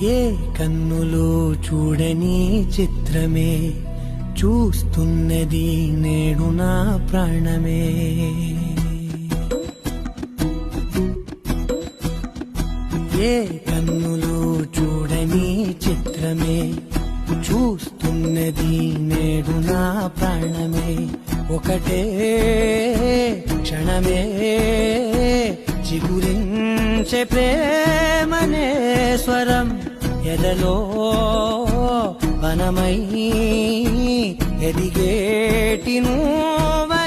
ఏ కన్నులు చూడని చిత్రమే చూస్తున్నది నేడు నా ప్రాణమే. ఏ కన్నులు చూడని చిత్రమే చూస్తున్నది నేడు నా ప్రాణమే. ఒకటే క్షణమే చిగురించే ప్రేమనే స్వరం ఎదలో వనమై ఎదిగేటి నువ్వనే.